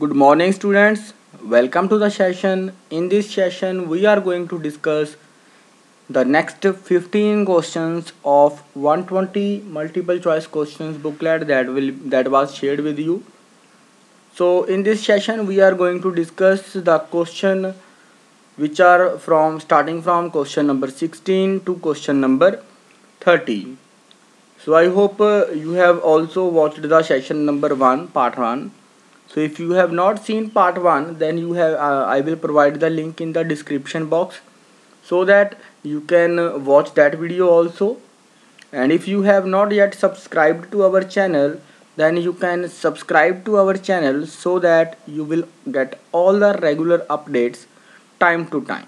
Good morning, students. Welcome to the session. In this session, we are going to discuss the next 15 questions of 120 multiple choice questions booklet that was shared with you. So, in this session, we are going to discuss the question which are from starting from question number 16 to question number 30. So, I hope you have also watched the session number 1, part 1. So if you have not seen part 1, then you have I will provide the link in the description box so that you can watch that video also. And if you have not yet subscribed to our channel, then you can subscribe to our channel so that you will get all the regular updates time to time.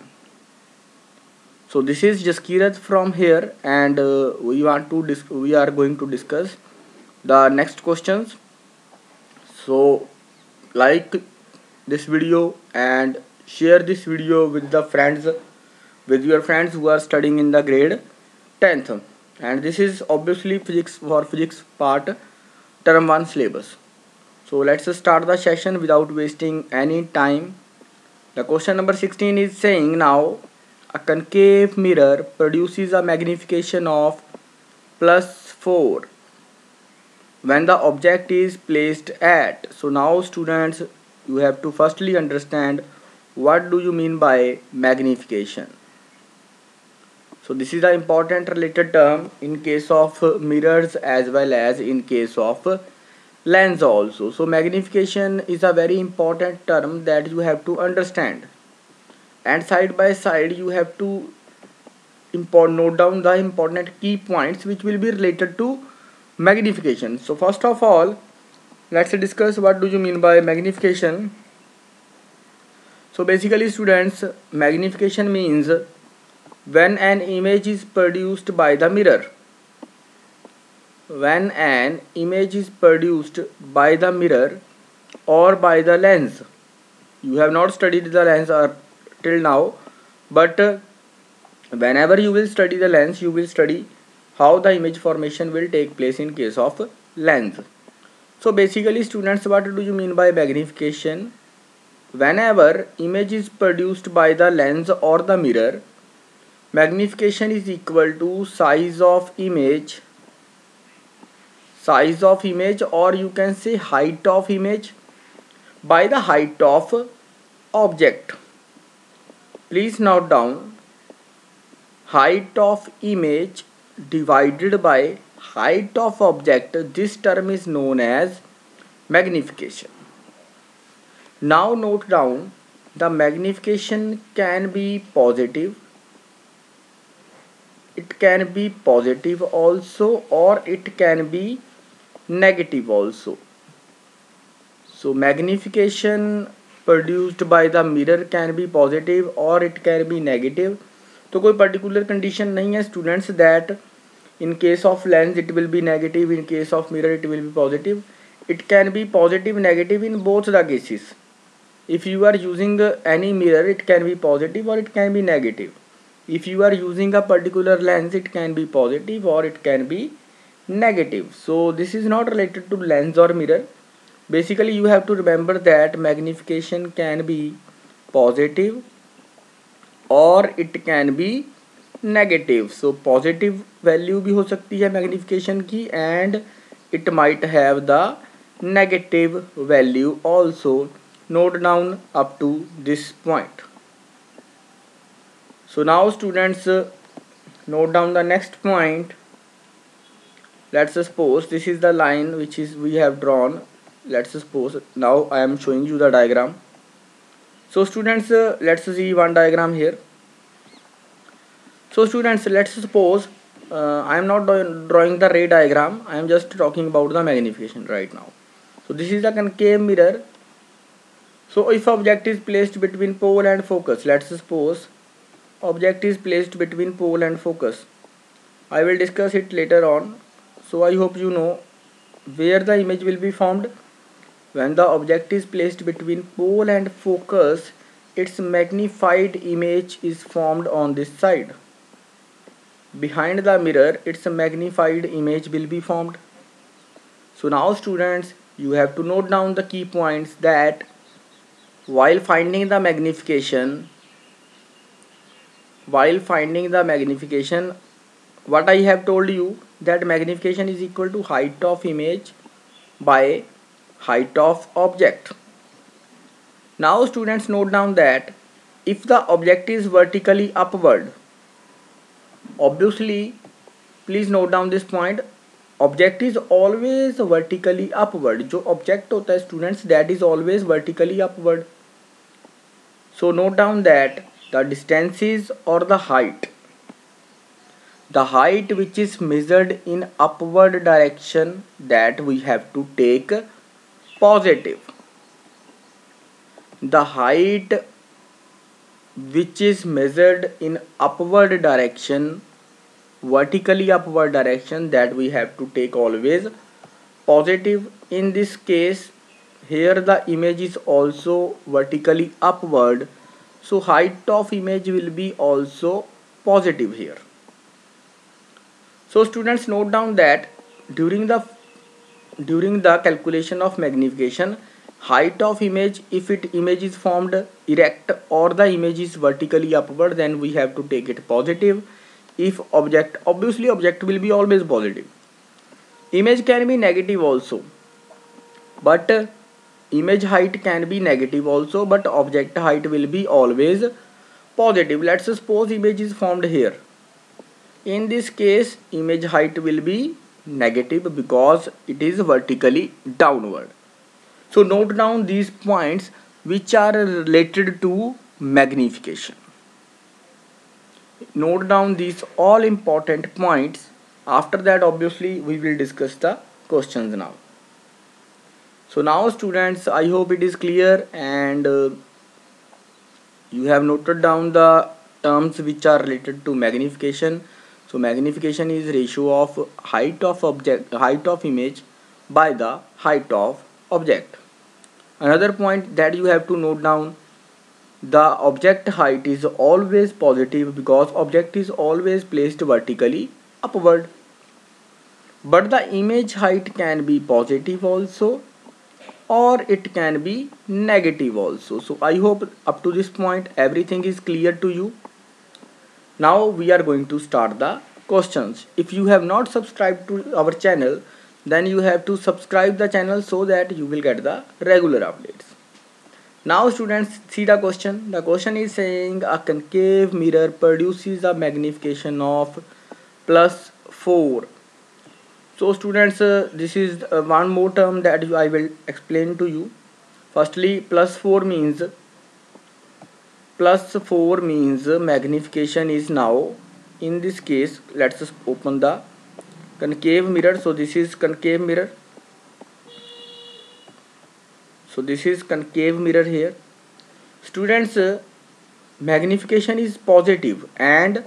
So this is Jaskirat from here, and we are going to discuss the next questions. So like this video and share this video with your friends who are studying in the grade 10th, and this is obviously physics part term 1 syllabus. So let's start the session without wasting any time. The question number 16 is saying, now a concave mirror produces a magnification of +4 when the object is placed at. So now students, you have to firstly understand what do you mean by magnification. So this is the important related term in case of mirrors as well as in case of lens also. So magnification is a very important term that you have to understand, and side by side you have to note down the important key points which will be related to magnification. So first of all, let's discuss what do you mean by magnification. So basically students, magnification means when an image is produced by the mirror. When an image is produced by the mirror or by the lens. You have not studied the lens till now, but whenever you will study the lens, you will study how the image formation will take place in case of lens. So basically students, what do you mean by magnification? Whenever image is produced by the lens or the mirror, magnification is equal to size of image, or you can say height of image by the height of object. Please note down, height of image divided by height of object. This term is known as magnification. Now note down, the magnification can be positive. It can be positive also, or it can be negative also. So magnification produced by the mirror can be positive or it can be negative. तो कोई particular condition नहीं है students that in case of lens it will be negative, in case of mirror it will be positive. It can be positive, negative in both the cases. If you are using any mirror, it can be positive or it can be negative. If you are using a particular lens, it can be positive or it can be negative. So this is not related to lens or mirror. Basically you have to remember that magnification can be positive or it can be negative. So positive value भी हो सकती है magnification की, and it might have the negative value also. Note down up to this point. So now students, note down the next point. Let's suppose this is the line which is we have drawn. Let's suppose now I am showing you the diagram. So students, let's see one diagram here. So students, let's suppose I am not drawing the ray diagram. I am just talking about the magnification right now. So this is the concave mirror. So if object is placed between pole and focus, let's suppose object is placed between pole and focus. I will discuss it later on. So I hope you know where the image will be formed. When the object is placed between pole and focus, its magnified image is formed on this side. Behind the mirror, its magnified image will be formed. So now students, you have to note down the key points that while finding the magnification, what I have told you, that magnification is equal to height of image by height of object. Now students, note down that if the object is vertically upward, obviously please note down this point, object is always vertically upward. जो object होता है students, that is always vertically upward. So note down that the distances और the height which is measured in upward direction, that we have to take positive. The height which is measured in upward direction, vertically upward direction, that we have to take always positive. In this case here the image is also vertically upward, so height of image will be also positive here. So students, note down that during the calculation of magnification, height of image, if image is formed erect or the image is vertically upward, then we have to take it positive. If object, obviously object will be always positive. Image can be negative also, but image height can be negative also, but object height will be always positive. Let's suppose image is formed here. In this case image height will be negative because it is vertically downward. So note down these points which are related to magnification. Note down these all important points. After that obviously we will discuss the questions now. So now students, I hope it is clear, and you have noted down the terms which are related to magnification. So magnification is ratio of height of image by the height of object. Another point that you have to note down, the object height is always positive because object is always placed vertically upward. But the image height can be positive also, or it can be negative also. So I hope up to this point everything is clear to you. Now we are going to start the questions. If you have not subscribed to our channel, then you have to subscribe the channel so that you will get the regular updates. Now students, see the question. The question is saying a concave mirror produces a magnification of +4. So students, this is one more term that I will explain to you. Firstly, +4 means magnification is now, in this case let's just open the concave mirror. So this is concave mirror. So this is concave mirror here. Students, magnification is positive and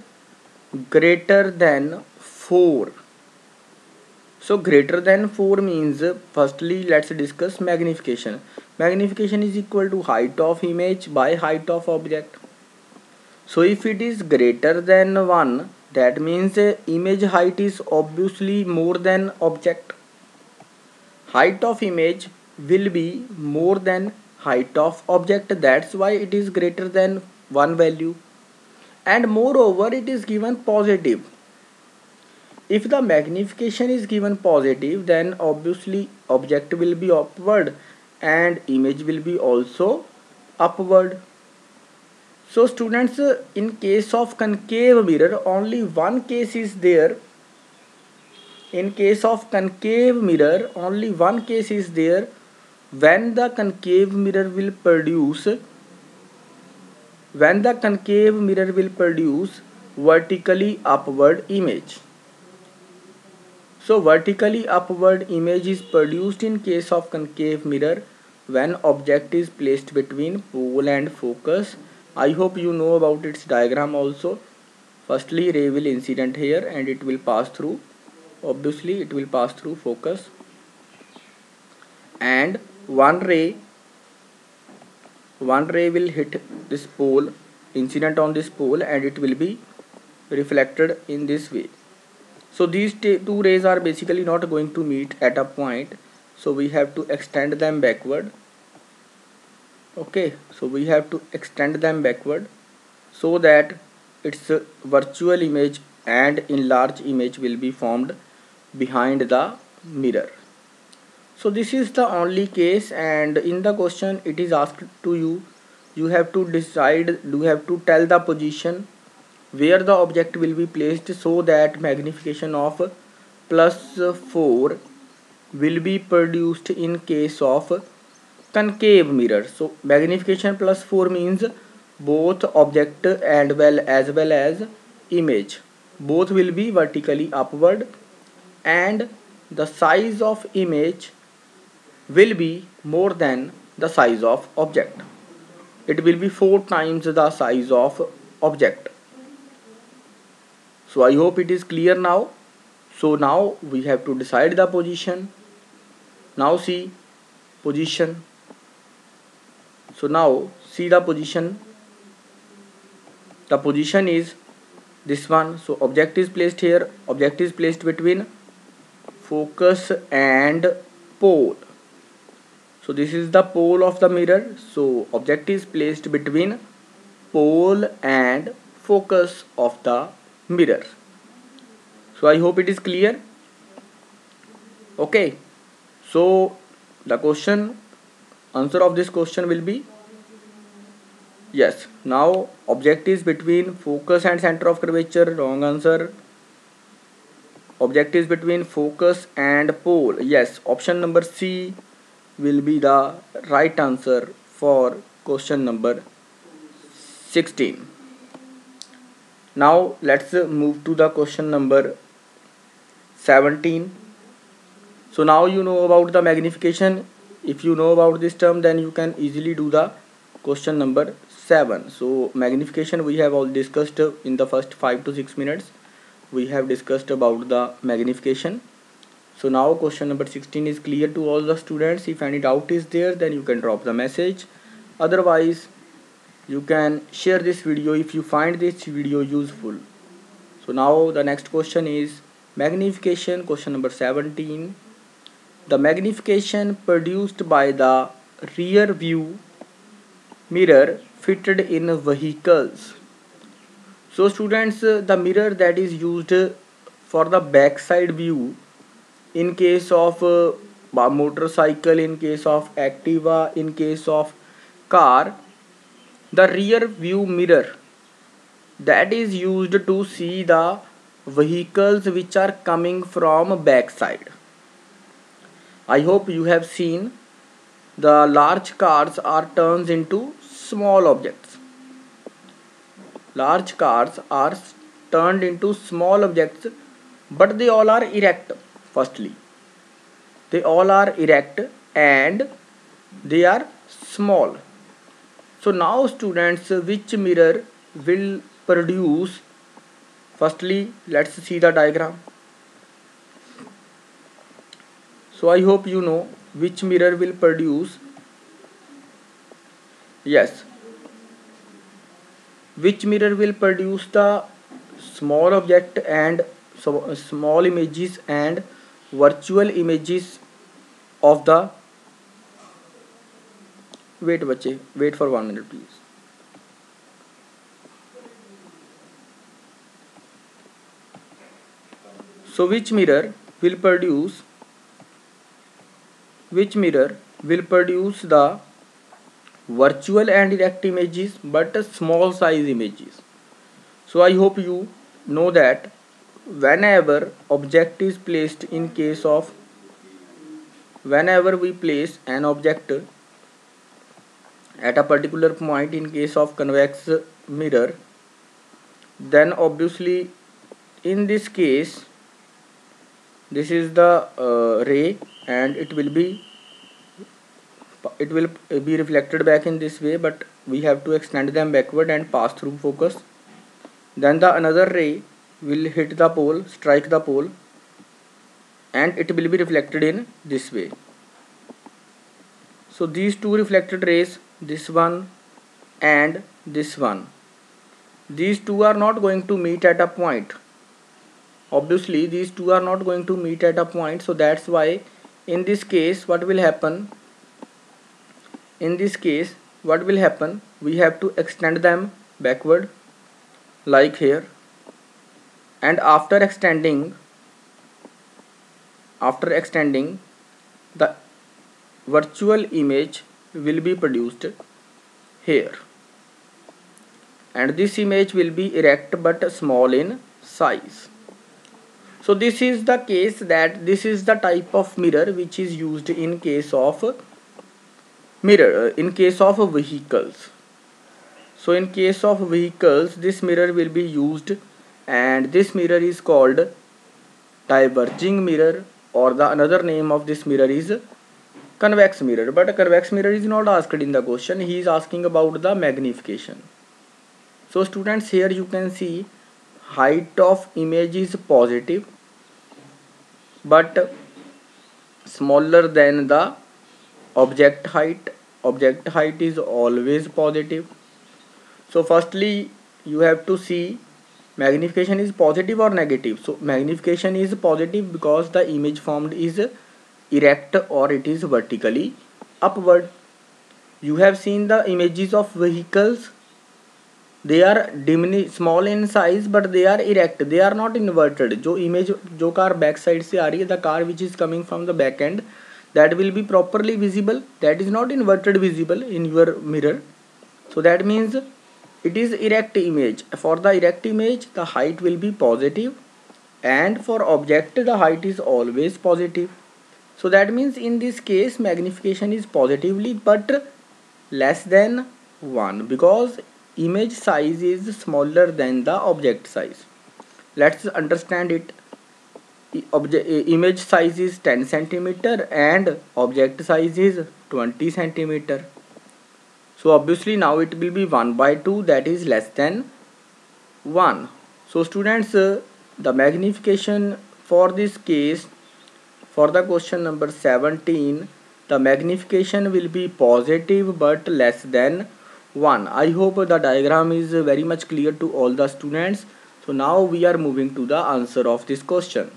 greater than 4. So greater than 4 means, firstly let's discuss magnification. Magnification is equal to height of image by height of object. So if it is greater than 1, that means image height is obviously more than object. Height of image will be more than height of object, that's why it is greater than 1 value, and moreover it is given positive. If the magnification is given positive, then obviously object will be upward and image will be also upward. So students, in case of concave mirror, only one case is there. In case of concave mirror, only one case is there, when the concave mirror will produce vertically upward image. So vertically upward image is produced in case of concave mirror when object is placed between pole and focus. I hope you know about its diagram also. Firstly, ray will incident here and it will pass through, obviously it will pass through focus, and one ray will hit this pole, incident on this pole, and it will be reflected in this way. So these two rays are basically not going to meet at a point, so we have to extend them backward. Okay, so we have to extend them backward so that its virtual image and enlarged image will be formed behind the mirror. So this is the only case, and in the question it is asked to you have to decide, you have to tell the position where the object will be placed so that magnification of plus 4 will be produced in case of concave mirror. So magnification plus 4 means both object and well as image both will be vertically upward, and the size of image will be more than the size of object. It will be 4 times the size of object. So I hope it is clear now. So now we have to decide the position. Now see position. So now see the position. The position is this one. So object is placed here. Object is placed between focus and pole. So this is the pole of the mirror. So object is placed between pole and focus of the mirror. So I hope it is clear. Okay, so the question answer of this question will be yes. Now object is between focus and center of curvature. Wrong answer. Object is between focus and pole. Yes, option number C will be the right answer for question number 16. Now let's move to the question number 17. So now you know about the magnification. If you know about this term, then you can easily do the question number 7. So magnification we have all discussed in the first 5 to 6 minutes. We have discussed about the magnification. So now question number 16 is clear to all the students. If any doubt is there, then you can drop the message. Otherwise you can share this video if you find this video useful. So now the next question is magnification, question number 17. The magnification produced by the rear view mirror fitted in vehicles. So students, the mirror that is used for the backside view in case of motorcycle, in case of Activa, in case of car, the rear view mirror that is used to see the vehicles which are coming from backside. I hope you have seen the large cars are turned into small objects. Large cars are turned into small objects, but they all are erect. Firstly, they all are erect and they are small. So now students, which mirror will produce? Firstly, let's see the diagram. So I hope you know which mirror will produce. Yes, which mirror will produce the small object and small images and virtual images of the, wait bache, wait for 1 minute please. So which mirror will produce the virtual and erect images but small size images? So I hope you know that whenever object is placed, in case of whenever we place an object at a particular point in case of convex mirror, then obviously in this case this is the ray, and it will be reflected back in this way, but we have to extend them backward and pass through focus. Then the another ray will hit the pole, strike the pole, and it will be reflected in this way. So these two reflected rays, this one and this one, these two are not going to meet at a point. Obviously these two are not going to meet at a point, so that's why in this case what will happen, in this case what will happen, we have to extend them backward like here, and after extending the virtual image will be produced here, and this image will be erect but small in size. So this is the case, that this is the type of mirror which is used in case of vehicles. So in case of vehicles, this mirror will be used, and this mirror is called diverging mirror, or the another name of this mirror is convex mirror. But a convex mirror is not asked in the question, he is asking about the magnification. So students, here you can see height of image is positive but smaller than the object height. Object height is always positive. So firstly you have to see magnification is positive or negative. So magnification is positive because the image formed is erect or it is vertically upward. You have seen the images of vehicles, they are small in size but they are erect, they are not inverted. जो image जो car back side से आ रही है, the car which is coming from the back end, that will be properly visible, that is not inverted visible in your mirror. So that means it is erect image. For the erect image the height will be positive, and for object the height is always positive. So that means in this case magnification is positively but less than 1, because image size is smaller than the object size. Let's understand it. Image size is 10 centimeter and object size is 20 centimeter. So obviously now it will be 1 by 2, that is less than 1. So students, the magnification for this case, for the question number 17, the magnification will be positive but less than 1. I hope the diagram is very much clear to all the students. So now we are moving to the answer of this question.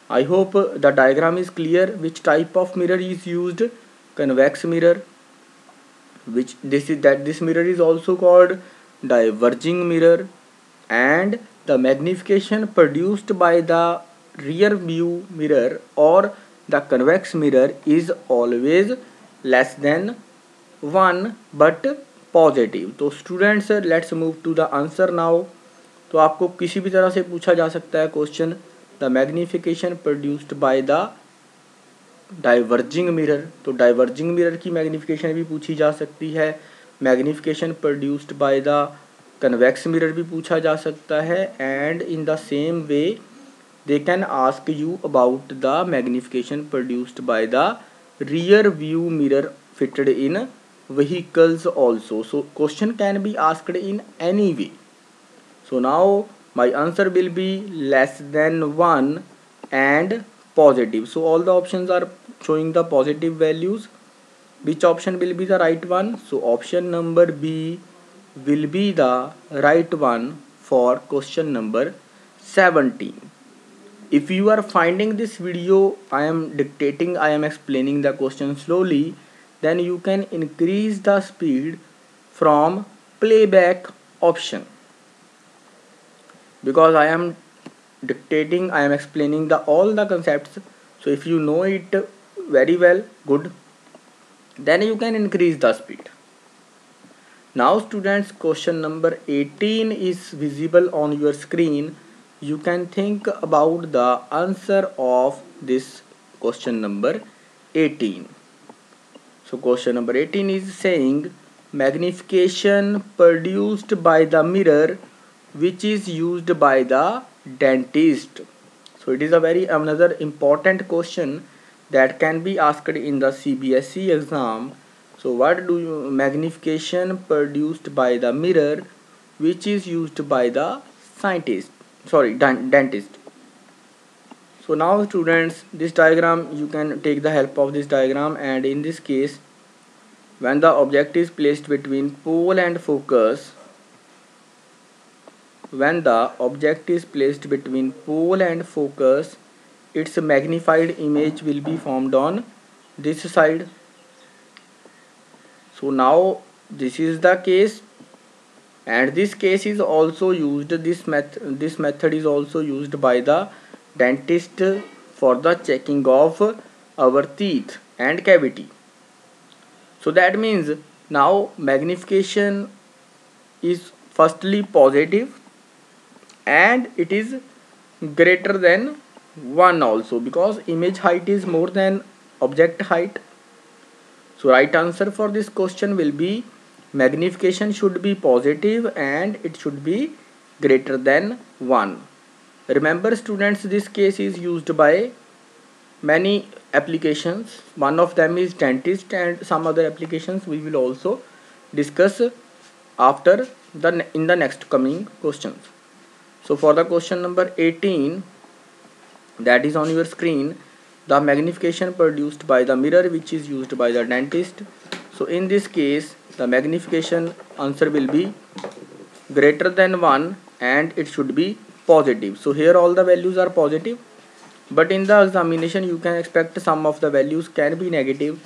I hope the diagram is clear. Which type of mirror is used? Convex mirror. This mirror is also called diverging mirror, and the magnification produced by the rear view mirror or the convex mirror is always less than 1 but positive. तो students let's move to the answer now. तो आपको किसी भी तरह से पूछा जा सकता है question, the magnification produced by the diverging mirror. तो डाइवर्जिंग मिरर की मैग्नीफिकेशन भी पूछी जा सकती है. Magnification produced by the convex mirror भी पूछा जा सकता है. And in the same way they can ask you about the magnification produced by the rear view mirror fitted in vehicles also. So question can be asked in any way. So now my answer will be less than 1 and positive. So all the options are showing the positive values. Which option will be the right one? So option number B will be the right one for question number 17. If you are finding this video, I am dictating, I am explaining the question slowly, then you can increase the speed from playback option, because I am dictating, I am explaining all the concepts. So if you know it very well, good, then you can increase the speed. Now students, question number 18 is visible on your screen. You can think about the answer of this question number 18. So question number 18 is saying magnification produced by the mirror which is used by the dentist. So it is a very another important question that can be asked in the CBSE exam. So what do you magnification produced by the mirror which is used by the dentist. So now students, this diagram, you can take the help of this diagram, and in this case when the object is placed between pole and focus, its magnified image will be formed on this side. So now this is the case, and this case is also used, this method is also used by the dentist for the checking of our teeth and cavity. So that means now magnification is firstly positive and it is greater than 1 also, because image height is more than object height. So right answer for this question will be magnification should be positive and it should be greater than 1. Remember students, this case is used by many applications. One of them is dentist, and some other applications we will also discuss after in the next coming questions. So for the question number 18, that is on your screen, the magnification produced by the mirror which is used by the dentist. So in this case the magnification answer will be greater than 1 and it should be positive. So here all the values are positive, but in the examination you can expect some of the values can be negative.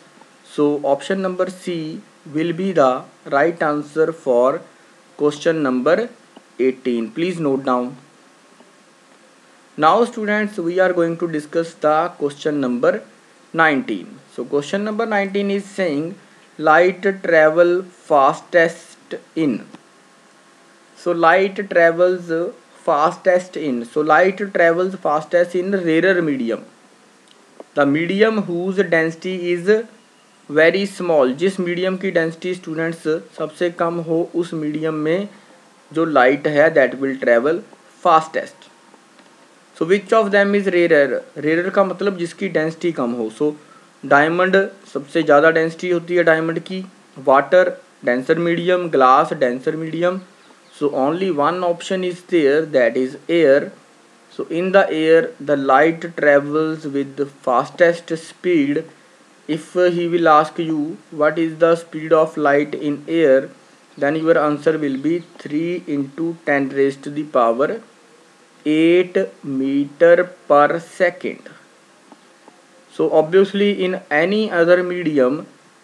So option number C will be the right answer for question number 18. Please note down. Now students, we are going to discuss the question number 19. So question number 19 is saying light travel fastest in. So light travels fastest in. So light travels fastest in rarer medium. The medium whose density is very small. जिस medium की density students सबसे कम हो उस medium में जो light है that will travel fastest. So which of them is rare. Rare का मतलब जिसकी डेंसिटी कम हो. सो डायमंड सबसे ज़्यादा डेंसिटी होती है डायमंड की. Water denser medium. Glass denser medium. So only one option is there that is air. So in the air the light travels with fastest speed. If he will ask you what is the speed of light in air, then your answer will be 3 into 10 raised to the power 8 meter per second. So obviously in any other medium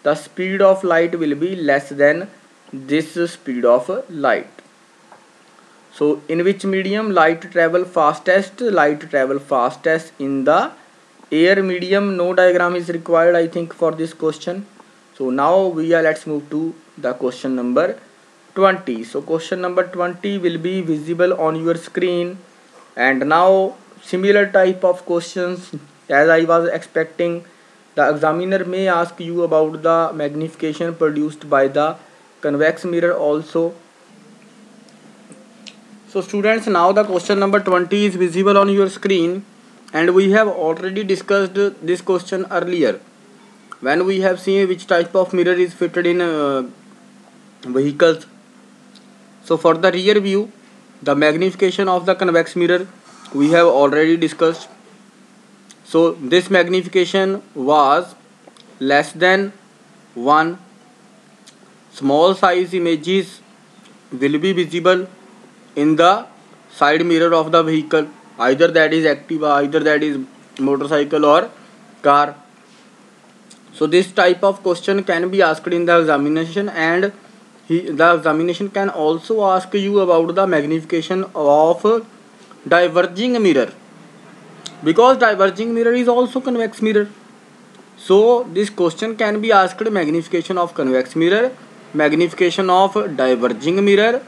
the speed of light will be less than this speed of light. So in which medium light travel fastest? Light travel fastest in the air medium. No diagram is required I think for this question. So now let's move to the question number 20. So question number 20 will be visible on your screen, and now similar type of questions as I was expecting. The examiner may ask you about the magnification produced by the convex mirror also. So students, now the question number 20 is visible on your screen, and we have already discussed this question earlier when we have seen which type of mirror is fitted in vehicles. So for the rear view, the magnification of the convex mirror we have already discussed. So this magnification was less than 1. Small size images will be visible in the side mirror of the vehicle, either that is Activa, either that is motorcycle or car. So this type of question can be asked in the examination, and the examination can also ask you about the magnification of diverging mirror, because diverging mirror is also convex mirror. So this question can be asked magnification of convex mirror, magnification of diverging mirror,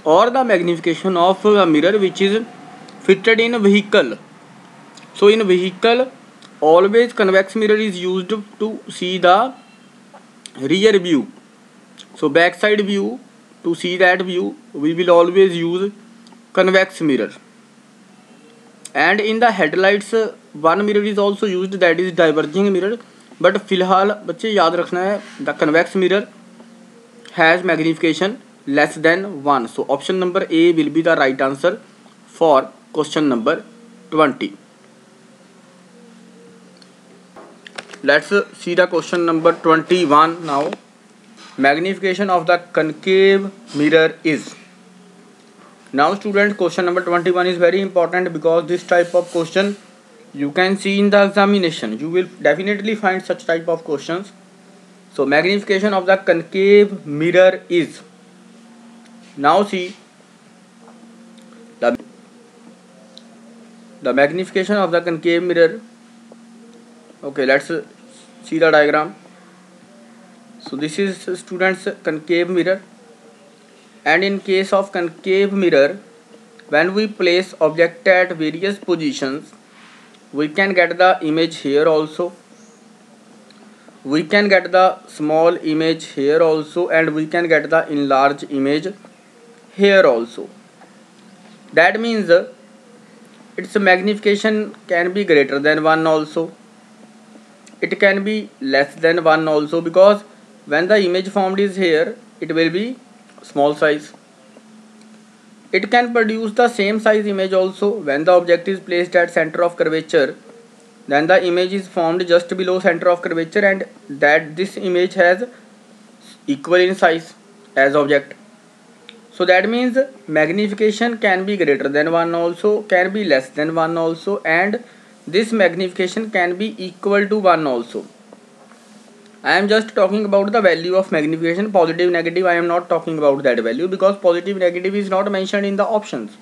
or the magnification of a mirror which is fitted in a vehicle. So in vehicle always convex mirror is used to see the rear view. So backside view, to see that view we will always use convex mirror. And in the headlights one mirror is also used, that is diverging mirror. But फिलहाल बच्चे याद रखना है the convex mirror has magnification less than 1. So option number A will be the right answer for question number 20. Let's see the question number 21 now. Magnification of the concave mirror is. Now students, question number 21 is very important, because this type of question you can see in the examination. You will definitely find such type of questions. So magnification of the concave mirror is, now see the magnification of the concave mirror. Okay, let's see the diagram. So this is students concave mirror, and in case of concave mirror, when we place object at various positions, we can get the image here also, we can get the small image here also, and we can get the enlarged image here also. That means its magnification can be greater than 1 also, it can be less than 1 also, because when the image formed is here, it will be small size. It can produce the same size image also when the object is placed at center of curvature. Then the image is formed just below center of curvature, and that this image has equal in size as object. So that means magnification can be greater than 1 also, can be less than 1 also, and this magnification can be equal to 1 also. I am just talking about the value of magnification, positive, negative. I am not talking about that value, because positive, negative is not mentioned in the options.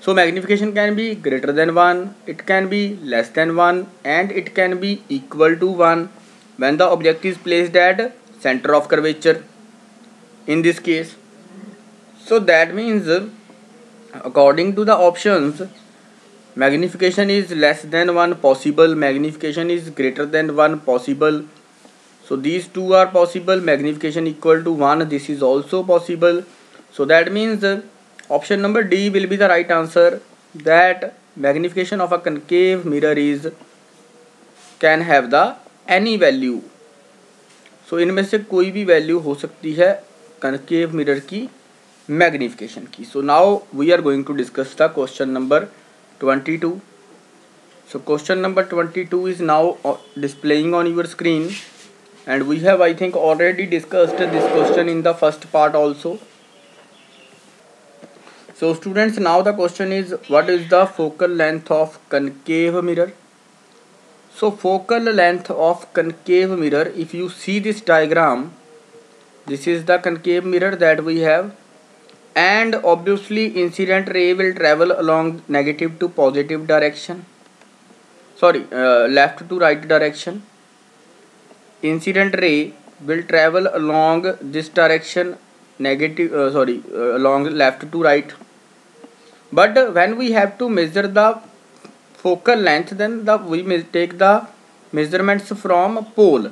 So magnification can be greater than 1, it can be less than 1, and it can be equal to 1 when the object is placed at center of curvature in this case. So that means according to the options, magnification is less than 1 possible, magnification is greater than 1 possible. So these two are possible, magnification equal to 1, this is also possible. So that means option number D will be the right answer, that magnification of a concave mirror is can have the any value. So इनमें से कोई भी value हो सकती है concave mirror की magnification की. So now we are going to discuss the question number 22. So question number 22 is now displaying on your screen, and we have, I think, already discussed this question in the first part also. So students, now the question is, what is the focal length of concave mirror? So focal length of concave mirror, if you see this diagram, this is the concave mirror that we have, and obviously incident ray will travel along negative to positive direction, left to right direction. Incident ray will travel along this direction, along left to right. But when we have to measure the focal length, then we take the measurements from pole.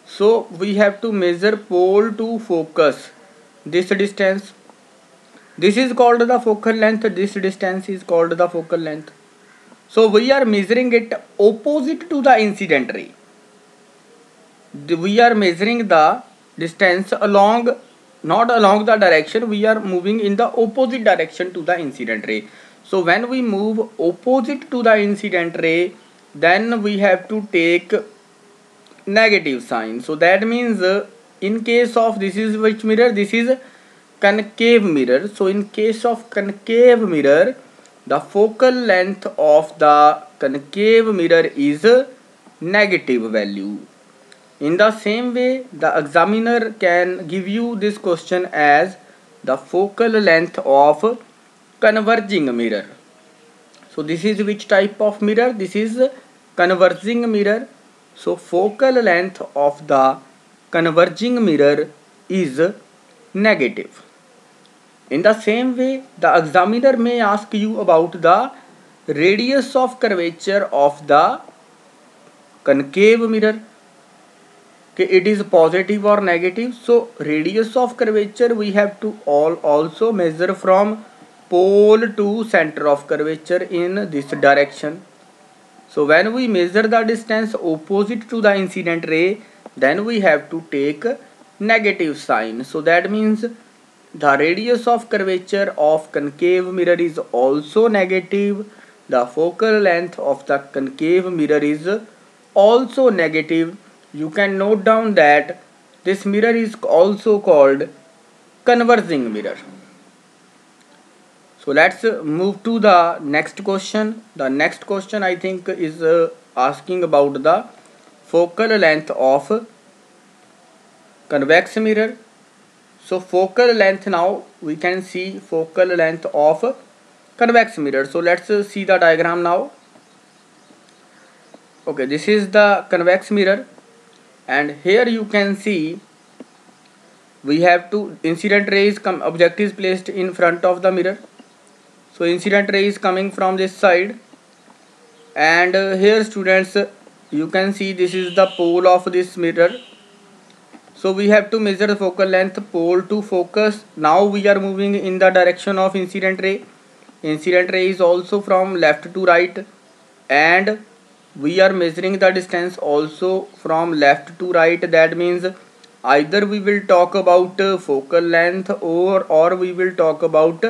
So we have to measure pole to focus, this distance. This is called the focal length, this distance is called the focal length. So we are measuring it opposite to the incident ray. We are measuring the distance along, not along the direction, we are moving in the opposite direction to the incident ray. So when we move opposite to the incident ray, then we have to take negative sign. So that means in case of, this is which mirror, this is concave mirror. So in case of concave mirror, the focal length of the concave mirror is negative value. In the same way, the examiner can give you this question as the focal length of converging mirror. So this is which type of mirror? This is converging mirror. So focal length of the converging mirror is negative. In the same way, the examiner may ask you about the radius of curvature of the concave mirror. It is positive or negative. So radius of curvature we have to also measure from pole to center of curvature in this direction. So when we measure the distance opposite to the incident ray, then we have to take negative sign. So that means the radius of curvature of concave mirror is also negative. The focal length of the concave mirror is also negative. You can note down that this mirror is also called converging mirror. So let's move to the next question. The next question, I think, is asking about the focal length of convex mirror. So focal length, now we can see focal length of convex mirror. So let's see the diagram now. Okay, this is the convex mirror, and here you can see we have two incident rays object is placed in front of the mirror. So incident ray is coming from this side, and here students, you can see this is the pole of this mirror. So we have to measure the focal length pole to focus. Now we are moving in the direction of incident ray. Incident ray is also from left to right, and we are measuring the distance also from left to right. That means either we will talk about focal length, or we will talk about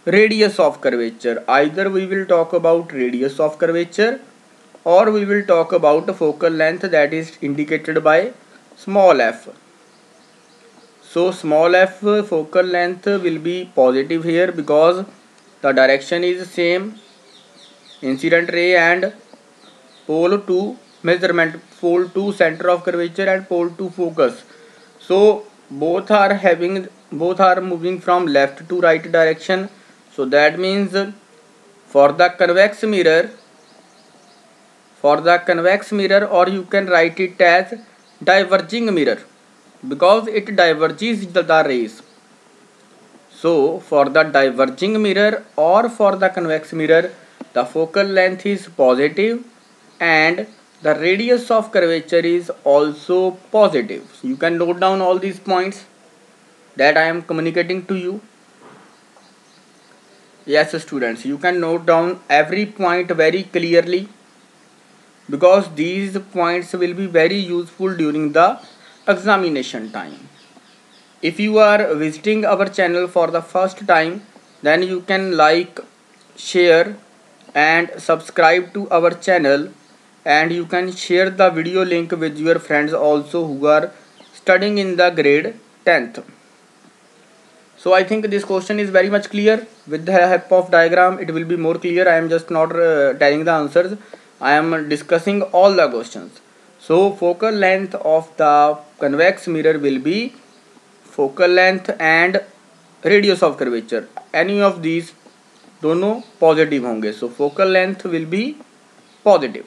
radius of curvature. Either we will talk about radius of curvature, or we will talk about focal length, that is indicated by small f. So small f focal length will be positive here because the direction is same. Incident ray and pole to measurement, pole to center of curvature and pole to focus. So both are moving from left to right direction. So that means for the convex mirror, or you can write it as diverging mirror, because it diverges the rays. So for the diverging mirror or for the convex mirror, the focal length is positive and the radius of curvature is also positive. You can note down all these points that I am communicating to you. Yes students, you can note down every point very clearly, because these points will be very useful during the examination time. If you are visiting our channel for the first time, then you can like, share and subscribe to our channel, and you can share the video link with your friends also who are studying in the grade 10th. So I think this question is very much clear. With the help of diagram it will be more clear. I am just not telling the answers, I am discussing all the questions. So focal length of the convex mirror will be focal length and radius of curvature, any of these दोनों positive होंगे. So focal length will be positive.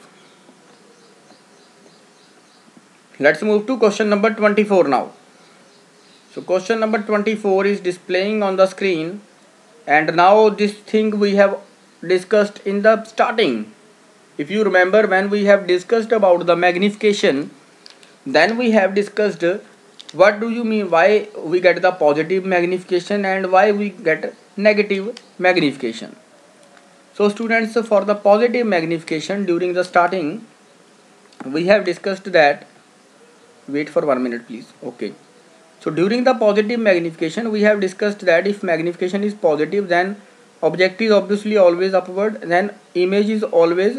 Let's move to question number 24 now. So question number 24 is displaying on the screen, and now this thing we have discussed in the starting. If you remember, when we have discussed about the magnification, then we have discussed what do you mean, why we get the positive magnification and why we get negative magnification. So students, for the positive magnification, during the starting we have discussed that, wait for 1 minute please. Okay, so during the positive magnification we have discussed that if magnification is positive, then object is obviously always upward, then image is always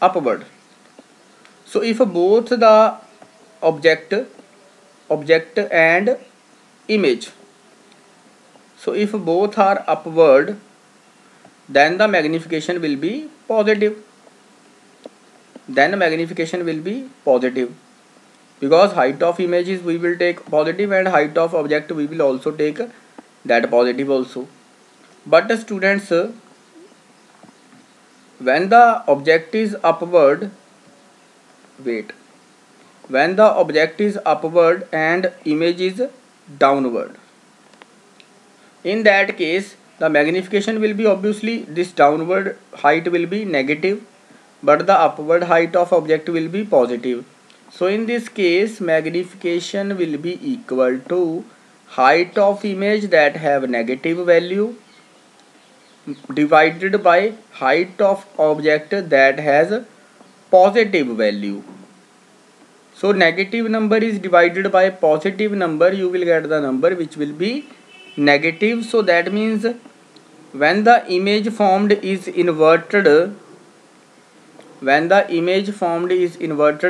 upward. So if both the object and image, so if both are upward, then the magnification will be positive. Because height of images we will take positive and height of object we will also take that positive also. But students, when the object is upward, when the object is upward and image is downward, in that case the magnification will be obviously, this downward height will be negative, but the upward height of object will be positive. So in this case magnification will be equal to height of image that have negative value divided by height of object that has positive value. So negative number is divided by positive number, you will get the number which will be negative. So that means when the image formed is inverted,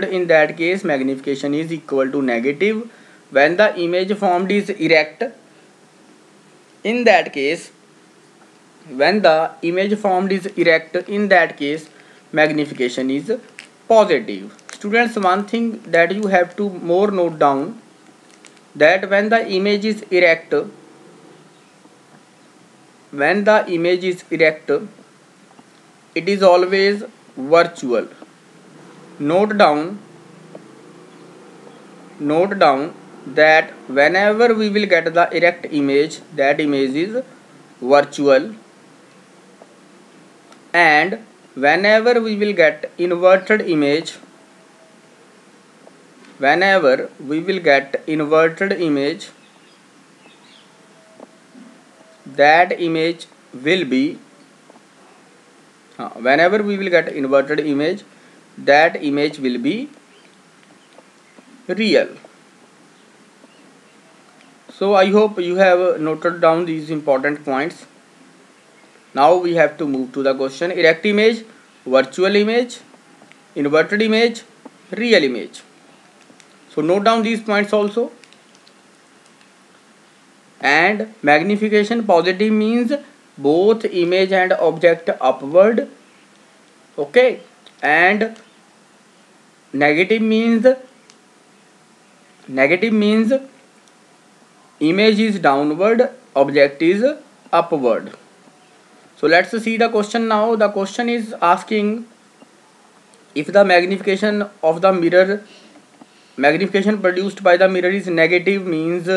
in that case magnification is equal to negative. When the image formed is erect, in that case magnification is positive. Students, one thing that you have to more note down, that when the image is erect, it is always virtual. Note down that whenever we will get the erect image, that image is virtual, and whenever we will get inverted image, that image will be whenever we will get inverted image, that image will be real. So I hope you have noted down these important points. Now we have to move to the question: erect image, virtual image, inverted image, real image. So note down these points also. And magnification positive means both image and object upward. Okay. And negative means image is downward, object is upward. So let's see the question now. The question is asking if the magnification produced by the mirror is negative means,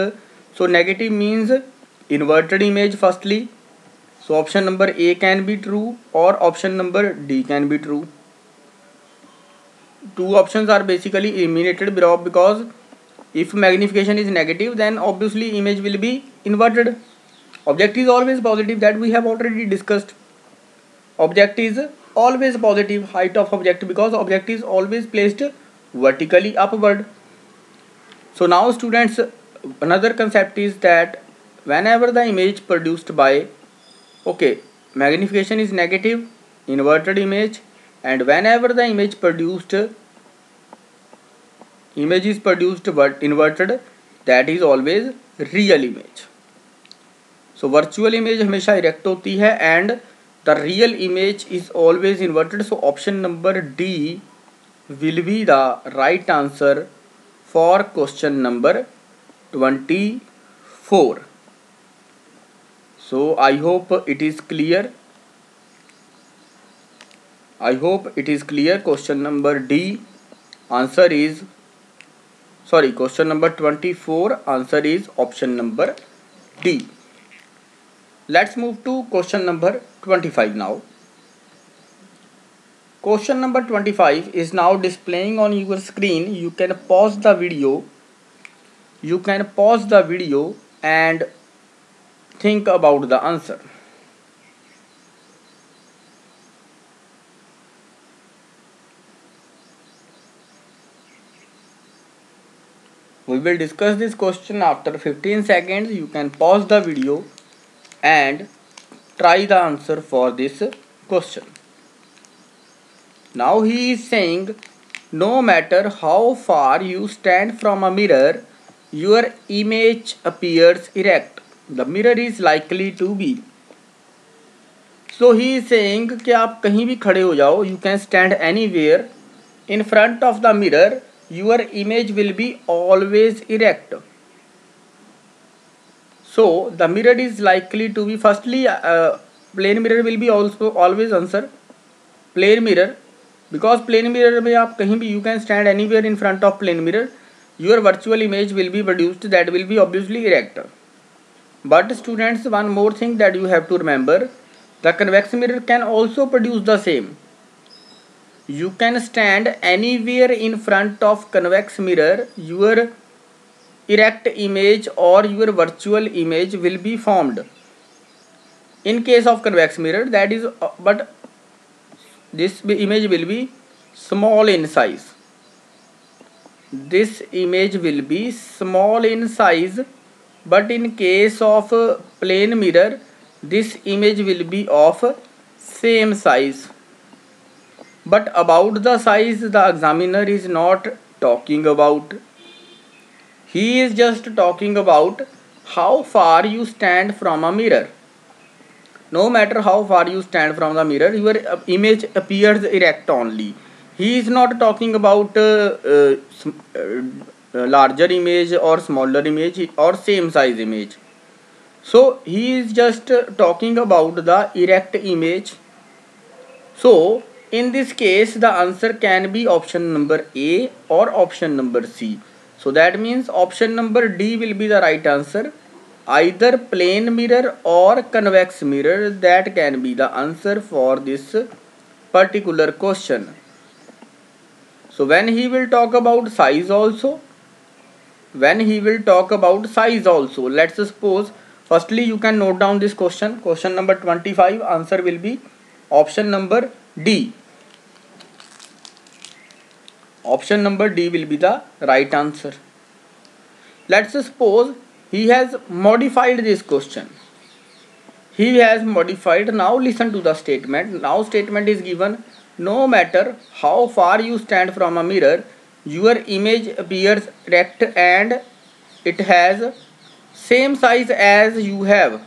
so negative means inverted image firstly. So option number A can be true or option number D can be true. Two options are basically eliminated because if magnification is negative, then obviously image will be inverted. Object is always positive, that we have already discussed. Object is always positive, height of object, because object is always placed vertically upward. So now students, another concept is that whenever the image produced by magnification is negative, inverted image, and whenever the image is produced but inverted, that is always real image. So virtual image हमेशा erect होती है and the real image is always inverted. So option number D will be the right answer for question number 24. So I hope it is clear. Question number D answer is question number 24 answer is option number D. Let's move to question number 25 now. Question number 25 is now displaying on your screen. You can pause the video. And think about the answer. We will discuss this question after 15 seconds. You can pause the video and try the answer for this question. Now he is saying, no matter how far you stand from a mirror, your image appears erect. The mirror is likely to be. So he is saying कि आप कहीं भी खड़े हो जाओ, you can stand anywhere in front of the mirror, your image will be always erect. So the mirror is likely to be, firstly plane mirror will be also always answer plane mirror, because plane mirror में आप कहीं भी you can stand anywhere in front of plane mirror, your virtual image will be produced, that will be obviously erect. But students, one more thing that you have to remember, the convex mirror can also produce the same. You can stand anywhere in front of convex mirror, your erect image or your virtual image will be formed. In case of convex mirror, that is, but this image will be small in size. This image will be small in size, but in case of plane mirror, this image will be of same size. But about the size, the examiner is not talking about. He is just talking about how far you stand from a mirror. No matter how far you stand from the mirror, your image appears erect only. He is not talking about larger image or smaller image or same size image. So he is just talking about the erect image. So in this case the answer can be option number A or option number C. So that means option number D will be the right answer. Either plane mirror or convex mirror, that can be the answer for this particular question. So when he will talk about size also, let's suppose, firstly you can note down this question number 25, answer will be option number D. Option number D will be the right answer. Let's suppose he has modified this question. He has modified. Now listen to the statement. Now statement is given: no matter how far you stand from a mirror, your image appears erect and it has same size as you have.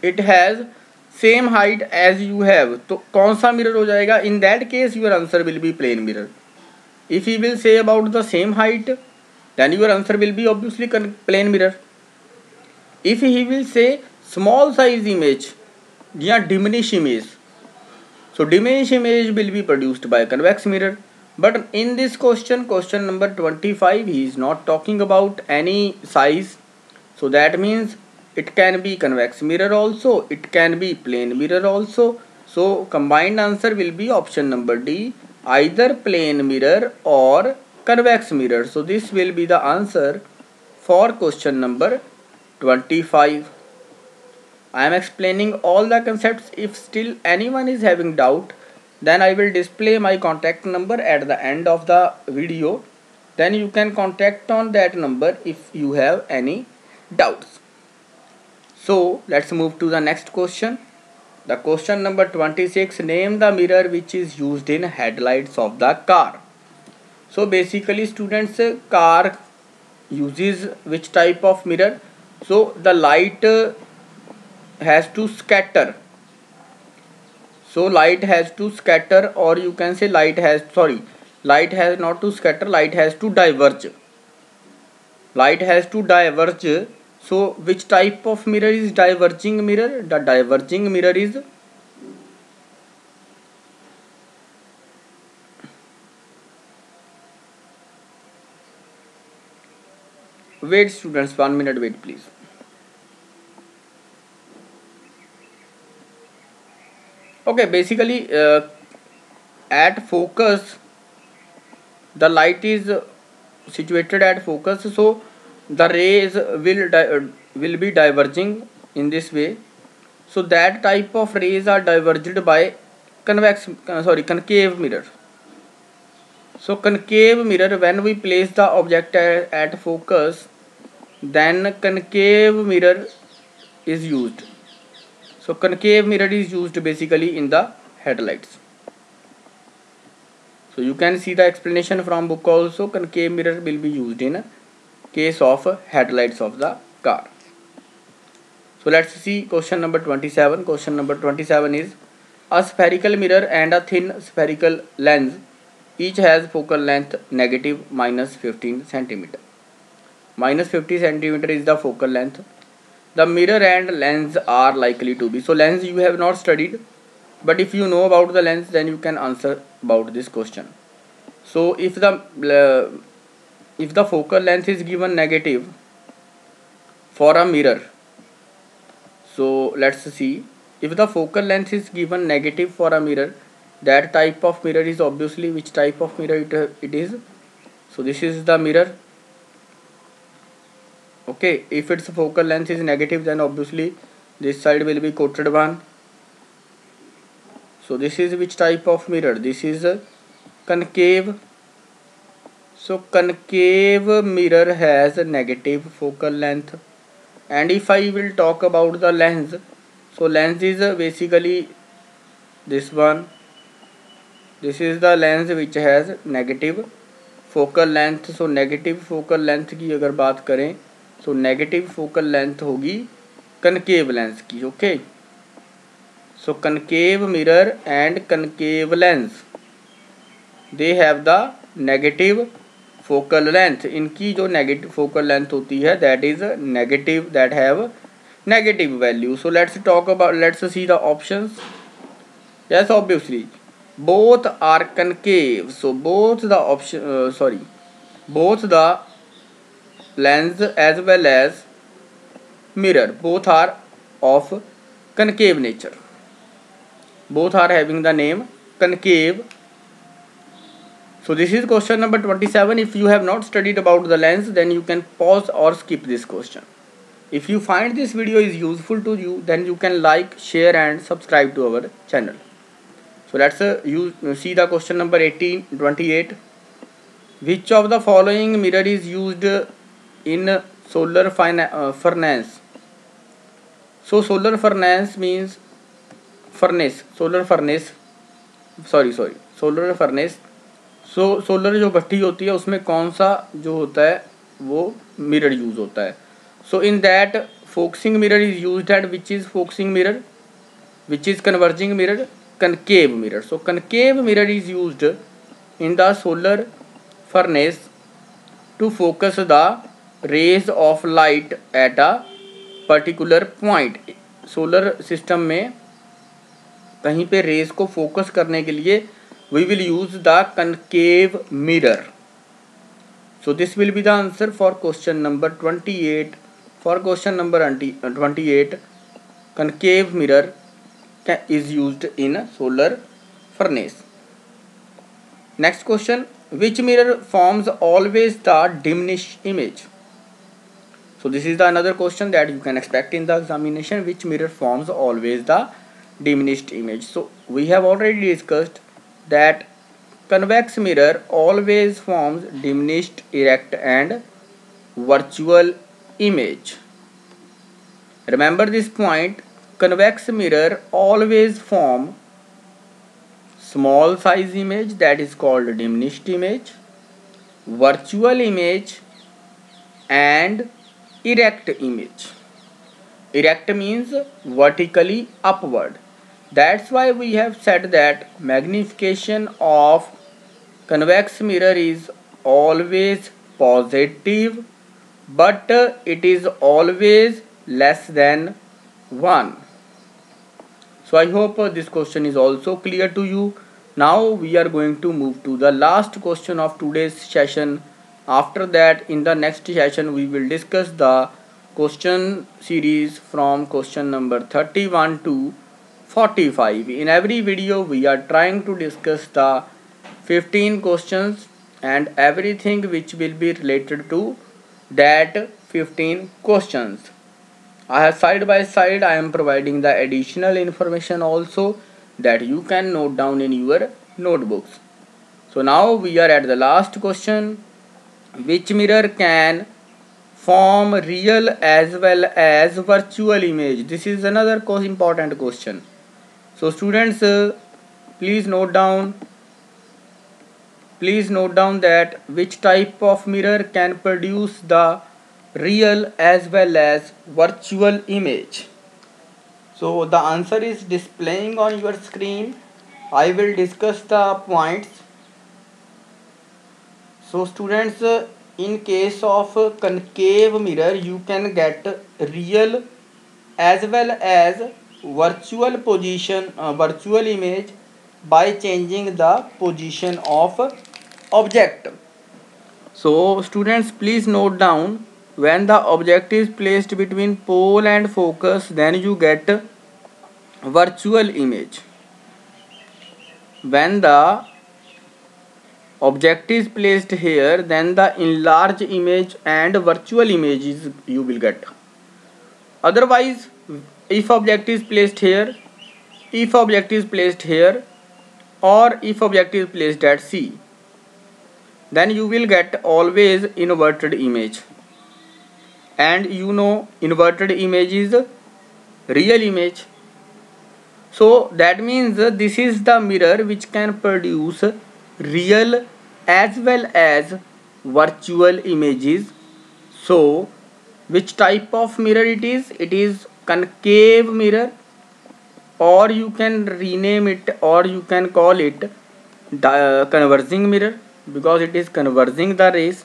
It has same height as you have. तो कौन सा mirror हो जाएगा? In that case your answer will be plane mirror. If he will say about the same height, then your answer will be obviously plane mirror. If he will say small size image या diminish image, so diminish image will be produced by convex mirror. But in this question number 25, he is not talking about any size. So that means it can be convex mirror also, it can be plane mirror also. So combined answer will be option number D, either plane mirror or convex mirror. So this will be the answer for question number 25. I am explaining all the concepts. If still anyone is having doubt, then I will display my contact number at the end of the video. Then you can contact on that number if you have any doubts. So let's move to the next question. The question number 26, name the mirror which is used in headlights of the car. So basically students, car uses which type of mirror? So the light has to scatter. So light has to scatter, or you can say light has not to scatter, light has to diverge. So which type of mirror is diverging mirror? The diverging mirror is wait students, 1 minute wait please. Okay, basically at focus the light is situated at focus, so the rays will be diverging in this way. So that type of rays are diverged by concave mirror. So concave mirror, when we place the object at focus, then concave mirror is used. So concave mirror is used basically in the headlights. So you can see the explanation from book also. Concave mirror will be used in case of headlights of the car. So let's see question number 27. Question number 27 is: a spherical mirror and a thin spherical lens each has focal length negative minus 15 cm. Minus 50 cm is the focal length. The mirror and lens are likely to be. So lens you have not studied, but if you know about the lens, then you can answer about this question. So if the focal length is given negative for a mirror, so let's see, if the focal length is given negative for a mirror, that type of mirror is obviously which type of mirror it is. So this is the mirror. Okay, if its focal length is negative, then obviously this side will be coated one. So this is which type of mirror? This is a concave. So concave mirror has a negative focal length. And if I will talk about the lens, so lens is basically this one. This is the lens which has negative focal length. So negative focal length की अगर बात करें, so negative focal length होगी concave lens की. Okay, so concave mirror and concave lens, they have the negative focal length, इनकी जो negative focal length होती है that is negative, that have negative value. So let's see the options. Yes, obviously both are concave, so both the lens as well as mirror, both are of concave nature, both are having the name concave. So this is question number 27. If you have not studied about the lens, then you can pause or skip this question. If you find this video is useful to you, then you can like, share and subscribe to our channel. So let's see the question number 28. Which of the following mirror is used in solar furnace? So solar furnace means solar furnace. So solar जो भट्टी होती है उसमें कौन सा जो होता है वो मिरर यूज होता है. So in that focusing mirror is used at which is focusing mirror, which is converging mirror, concave mirror. So concave mirror is used in the solar furnace to focus the rays of light at a particular point. Solar system में कहीं पे raise को focus करने के लिए we will use the concave mirror. So this will be the answer for question number 28. For question number 28, concave mirror is used in solar furnace. Next question, which mirror forms always the diminished image? So this is the another question that you can expect in the examination. Which mirror forms always the diminished image? So we have already discussed that convex mirror always forms diminished, erect and virtual image. Remember this point, convex mirror always form small size image, that is called diminished image, virtual image and erect image. Erect means vertically upward. That's why we have said that magnification of convex mirror is always positive, but it is always less than 1. So I hope this question is also clear to you. Now we are going to move to the last question of today's session. After that, in the next session we will discuss the question series from question number 31 to 45. In every video we are trying to discuss the 15 questions and everything which will be related to that 15 questions. I have side by side I am providing the additional information also that you can note down in your notebooks. So now we are at the last question. Which mirror can form real as well as virtual image? This is another important question. So students, please note down that which type of mirror can produce the real as well as virtual image. So the answer is displaying on your screen. I will discuss the points. So students, in case of concave mirror you can get real as well as virtual image by changing the position of object. So students, please note down, when the object is placed between pole and focus, then you get virtual image. When the object is placed here, then the enlarged image and virtual images you will get. Otherwise, if object is placed here, or if object is placed at C, then you will get always inverted image. And you know inverted image is real image. So that means this is the mirror which can produce real as well as virtual images. So which type of mirror it is? It is concave mirror, or you can rename it, or you can call it converging mirror. because it is converging the rays.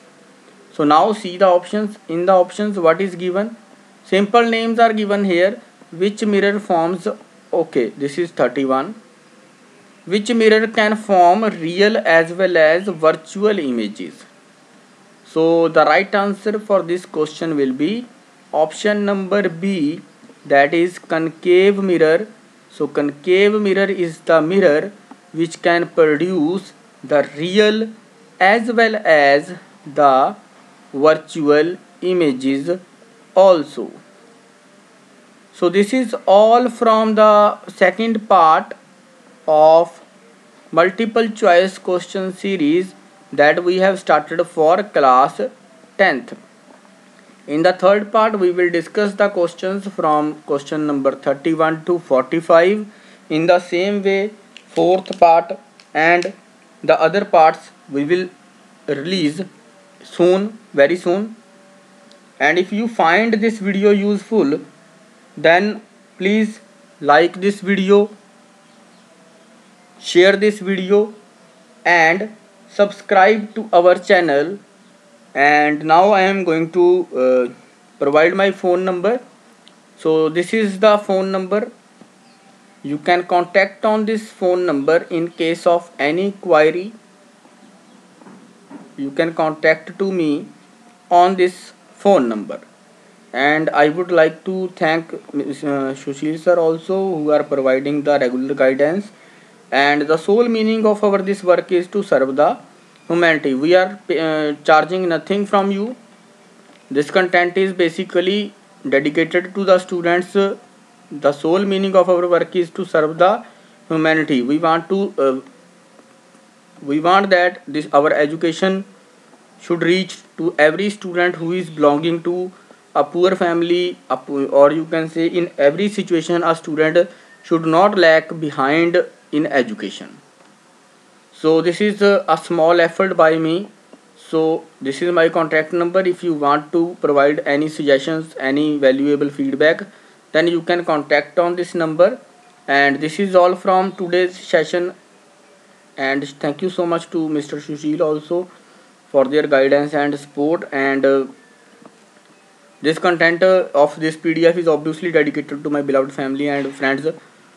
So now see the options. In the options, what is given? Simple names are given here. Which mirror forms, okay, this is 31. Which mirror can form real as well as virtual images? So the right answer for this question will be option number B, that is concave mirror. So concave mirror is the mirror which can produce the real as well as the virtual images also. So this is all from the second part of multiple choice question series that we have started for class 10th. In the third part we will discuss the questions from question number 31 to 45. In the same way, fourth part and the other parts we will release soon, very soon. And if you find this video useful, then please like this video, share this video and subscribe to our channel. And now I am going to provide my phone number. So this is the phone number. You can contact on this phone number in case of any query. You can contact to me on this phone number. And I would like to thank Sushil sir also, who are providing the regular guidance. And the sole meaning of our this work is to serve the humanity. We are charging nothing from you. This content is basically dedicated to the students. The sole meaning of our work is to serve the humanity. We want that this our education should reach to every student who is belonging to a poor family, or you can say in every situation a student should not lag behind in education. So this is a small effort by me. So this is my contact number. If you want to provide any suggestions, any valuable feedback, then you can contact on this number. And this is all from today's session. And thank you so much to Mr. Sushil also for their guidance and support. And this content of this PDF is obviously dedicated to my beloved family and friends.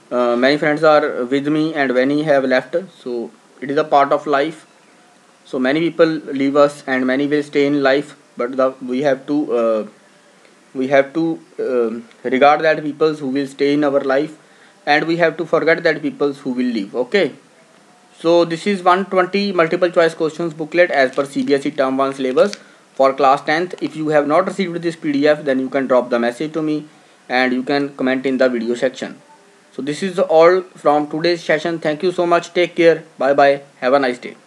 Many friends are with me and many have left. So it is a part of life. So many people leave us and many will stay in life, but we have to regard that peoples who will stay in our life, and we have to forget that peoples who will leave. Okay. So this is 120 multiple choice questions booklet as per CBSE term 1 syllabus for class 10th. If you have not received this PDF, then you can drop the message to me and you can comment in the video section. So this is all from today's session. Thank you so much. Take care. Bye bye. Have a nice day.